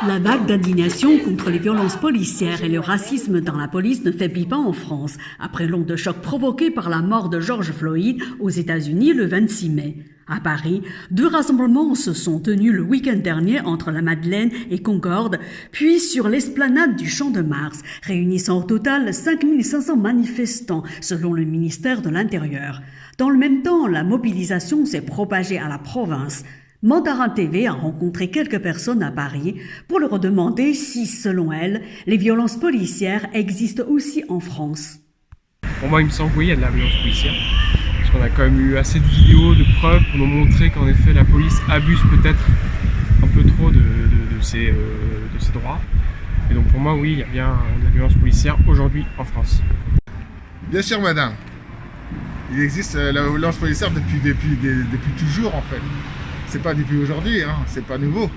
La vague d'indignation contre les violences policières et le racisme dans la police ne faiblit pas en France, après l'onde de choc provoquée par la mort de George Floyd aux États-Unis le 26 mai. À Paris, 2 rassemblements se sont tenus le week-end dernier entre la Madeleine et Concorde, puis sur l'esplanade du Champ de Mars, réunissant au total 5500 manifestants, selon le ministère de l'Intérieur. Dans le même temps, la mobilisation s'est propagée à la province. Mandarin TV a rencontré quelques personnes à Paris pour leur demander si, selon elles, les violences policières existent aussi en France. Pour moi, il me semble que oui, il y a de la violence policière. Parce qu'on a quand même eu assez de vidéos, de preuves pour nous montrer qu'en effet la police abuse peut-être un peu trop de ses droits. Et donc pour moi, oui, il y a bien de la violence policière aujourd'hui en France. Bien sûr, madame. Il existe la violence policière depuis toujours en fait. C'est pas depuis aujourd'hui, hein, c'est pas nouveau.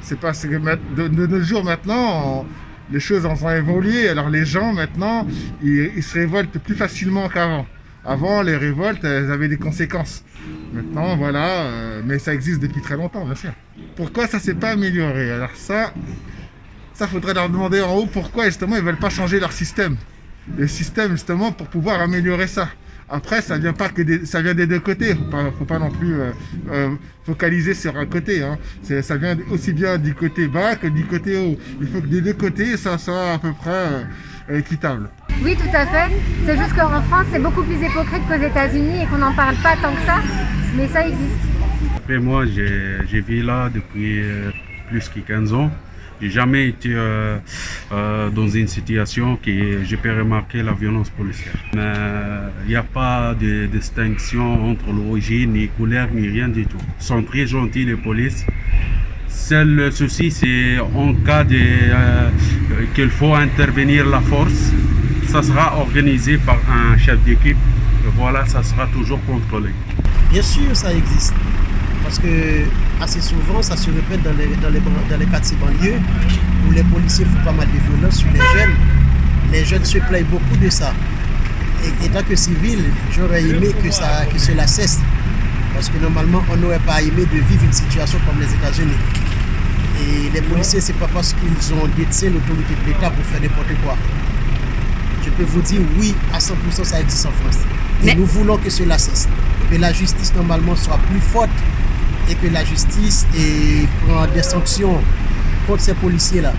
C'est pas que de nos jours maintenant, les choses ont évolué. Alors les gens maintenant, ils se révoltent plus facilement qu'avant. Avant, les révoltes, elles avaient des conséquences. Maintenant, voilà, mais ça existe depuis très longtemps, bien sûr. Pourquoi ça s'est pas amélioré? Alors ça faudrait leur demander en haut pourquoi justement ils veulent pas changer leur système. Le système justement pour pouvoir améliorer ça. Après, ça vient des deux côtés. Faut pas non plus focaliser sur un côté. Hein. Ça vient aussi bien du côté bas que du côté haut. Il faut que des deux côtés, ça soit à peu près équitable. Oui, tout à fait. C'est juste qu'en France, c'est beaucoup plus hypocrite qu'aux États-Unis et qu'on n'en parle pas tant que ça. Mais ça existe. Après moi, j'ai vécu là depuis plus que 15 ans. J'ai jamais été dans une situation que j'ai pu remarquer la violence policière. Mais il n'y a pas de distinction entre l'origine, ni couleur, ni rien du tout. Ils sont très gentils, les polices. Seul souci, c'est en cas qu'il faut intervenir la force, ça sera organisé par un chef d'équipe. Voilà, ça sera toujours contrôlé. Bien sûr, ça existe. Parce que assez souvent, ça se répète dans les quartiers banlieues où les policiers font pas mal de violence sur les jeunes. Les jeunes se plaignent beaucoup de ça. Et tant que civil, j'aurais aimé que cela cesse. Parce que normalement, on n'aurait pas aimé de vivre une situation comme les États-Unis. Et les policiers, c'est pas parce qu'ils ont détenu l'autorité de l'État pour faire n'importe quoi. Je peux vous dire oui, à 100% ça existe en France. Et nous voulons que cela cesse. Que la justice normalement soit plus forte et que la justice prend des sanctions contre ces policiers-là.